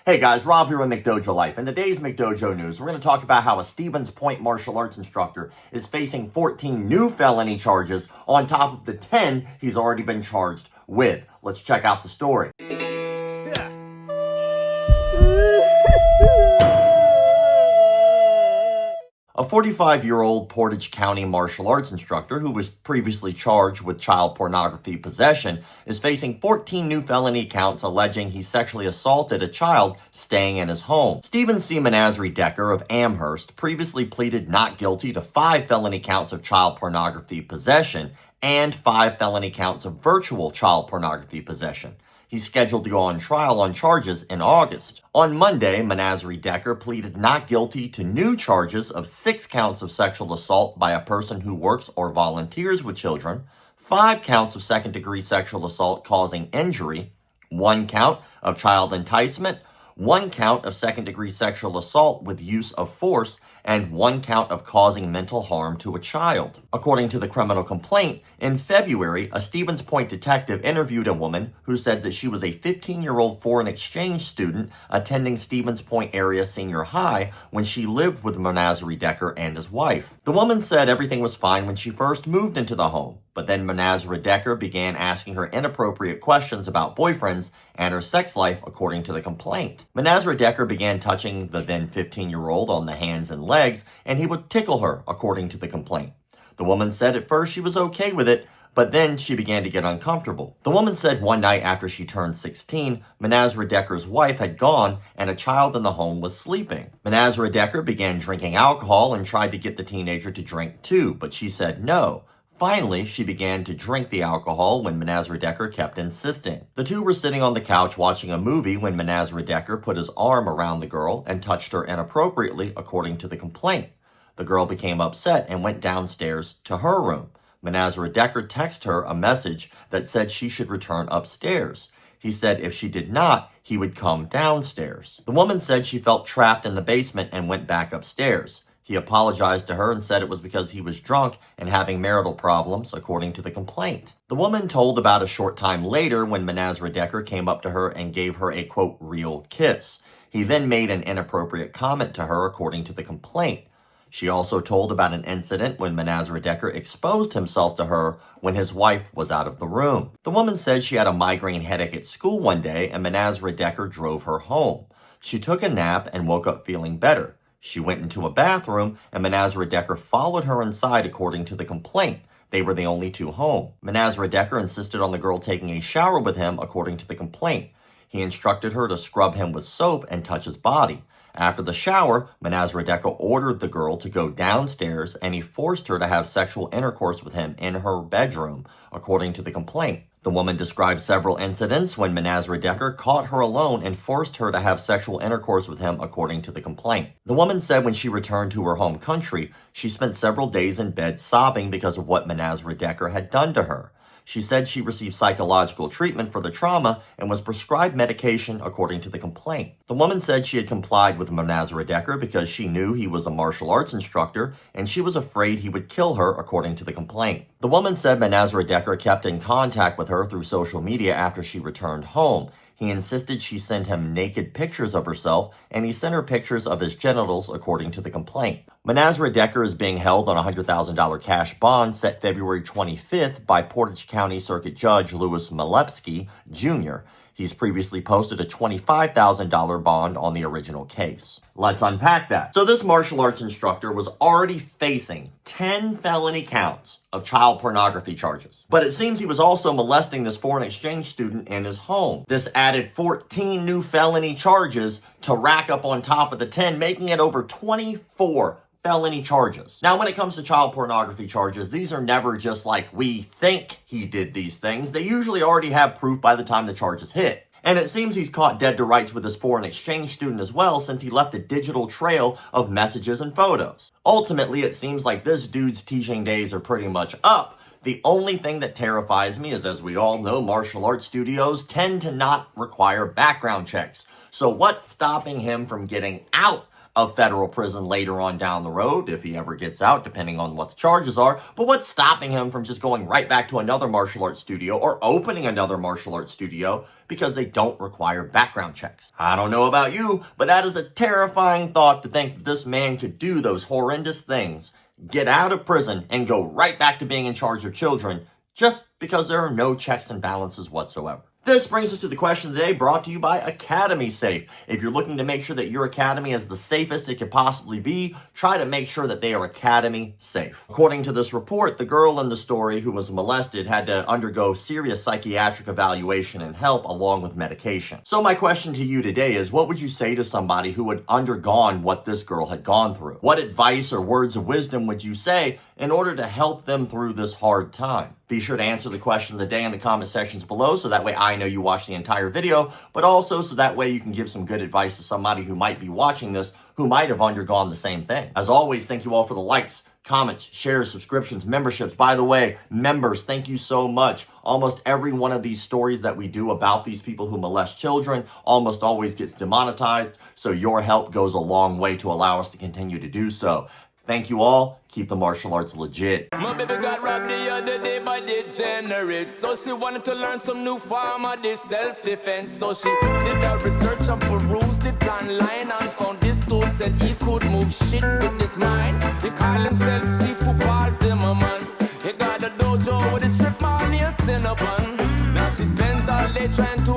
Hey guys, Rob here with McDojoLife. In today's McDojo news, we're going to talk about how a Stevens Point martial arts instructor is facing 14 new felony charges on top of the 10 he's already been charged with. Let's check out the story. A 45-year-old Portage County martial arts instructor who was previously charged with child pornography possession is facing 14 new felony counts alleging he sexually assaulted a child staying in his home. Stephen C. Menagerie Decker of Amherst previously pleaded not guilty to 5 felony counts of child pornography possession and 5 felony counts of virtual child pornography possession. He's scheduled to go on trial on charges in August. On Monday, Menagerie Decker pleaded not guilty to new charges of 6 counts of sexual assault by a person who works or volunteers with children, 5 counts of second-degree sexual assault causing injury, 1 count of child enticement, 1 count of second-degree sexual assault with use of force, and 1 count of causing mental harm to a child. According to the criminal complaint, in February, a Stevens Point detective interviewed a woman who said that she was a 15-year-old foreign exchange student attending Stevens Point area senior high when she lived with Menagerie Decker and his wife. The woman said everything was fine when she first moved into the home, but then Menagerie Decker began asking her inappropriate questions about boyfriends and her sex life, according to the complaint. Menagerie Decker began touching the then 15-year-old on the hands and legs, and he would tickle her, according to the complaint. The woman said at first she was okay with it, but then she began to get uncomfortable. The woman said one night after she turned 16, Menagerie Decker's wife had gone and a child in the home was sleeping. Menagerie Decker began drinking alcohol and tried to get the teenager to drink too, but she said no. Finally, she began to drink the alcohol when Menagerie Decker kept insisting. The two were sitting on the couch watching a movie when Menagerie Decker put his arm around the girl and touched her inappropriately, according to the complaint. The girl became upset and went downstairs to her room. Menagerie Decker texted her a message that said she should return upstairs. He said if she did not, he would come downstairs. The woman said she felt trapped in the basement and went back upstairs. He apologized to her and said it was because he was drunk and having marital problems, according to the complaint. The woman told about a short time later when Menagerie Decker came up to her and gave her a, quote, real kiss. He then made an inappropriate comment to her, according to the complaint. She also told about an incident when Menagerie Decker exposed himself to her when his wife was out of the room. The woman said she had a migraine headache at school one day and Menagerie Decker drove her home. She took a nap and woke up feeling better. She went into a bathroom and Menagerie Decker followed her inside, according to the complaint. They were the only two home. Menagerie Decker insisted on the girl taking a shower with him, according to the complaint. He instructed her to scrub him with soap and touch his body. After the shower, Menagerie Decker ordered the girl to go downstairs and he forced her to have sexual intercourse with him in her bedroom, according to the complaint. The woman described several incidents when Menagerie Decker caught her alone and forced her to have sexual intercourse with him, according to the complaint. The woman said when she returned to her home country, she spent several days in bed sobbing because of what Menagerie Decker had done to her. She said she received psychological treatment for the trauma and was prescribed medication, according to the complaint. The woman said she had complied with Menagerie Decker because she knew he was a martial arts instructor and she was afraid he would kill her, according to the complaint. The woman said Menagerie Decker kept in contact with her through social media after she returned home. He insisted she send him naked pictures of herself, and he sent her pictures of his genitals, according to the complaint. Menagerie Decker is being held on a $100,000 cash bond set February 25th by Portage County Circuit Judge Louis Malepsky, Jr. He's previously posted a $25,000 bond on the original case. Let's unpack that. So this martial arts instructor was already facing 10 felony counts of child pornography charges. But it seems he was also molesting this foreign exchange student in his home. This added 14 new felony charges to rack up on top of the 10, making it over 24 felony charges. Now, when it comes to child pornography charges, these are never just like, we think he did these things. They usually already have proof by the time the charges hit. And it seems he's caught dead to rights with this foreign exchange student as well, since he left a digital trail of messages and photos. Ultimately, it seems like this dude's teaching days are pretty much up. The only thing that terrifies me is, as we all know, martial arts studios tend to not require background checks. So what's stopping him from getting out of federal prison later on down the road, if he ever gets out, depending on what the charges are. But what's stopping him from just going right back to another martial arts studio or opening another martial arts studio? Because they don't require background checks. I don't know about you, but that is a terrifying thought to think that this man could do those horrendous things, get out of prison, and go right back to being in charge of children just because there are no checks and balances whatsoever. This brings us to the question today, brought to you by Academy Safe. If you're looking to make sure that your academy is the safest it could possibly be, try to make sure that they are academy safe. According to this report, the girl in the story who was molested had to undergo serious psychiatric evaluation and help along with medication. So my question to you today is, what would you say to somebody who had undergone what this girl had gone through? What advice or words of wisdom would you say in order to help them through this hard time? Be sure to answer the question of the day in the comment sections below, so that way I know you watched the entire video, but also so that way you can give some good advice to somebody who might be watching this, who might have undergone the same thing. As always, thank you all for the likes, comments, shares, subscriptions, memberships. By the way, members, thank you so much. Almost every one of these stories that we do about these people who molest children almost always gets demonetized, so your help goes a long way to allow us to continue to do so. Thank you all. Keep the martial arts legit. My baby got robbed the other day by degenerates. So she wanted to learn some new form of this self-defense. So she did her research and perused it online and found this dude said he could move shit with his mind. He call himself Seafood Paul Zimmerman. He got a dojo with a strip mall near Cinnabon. Now she spends all day trying to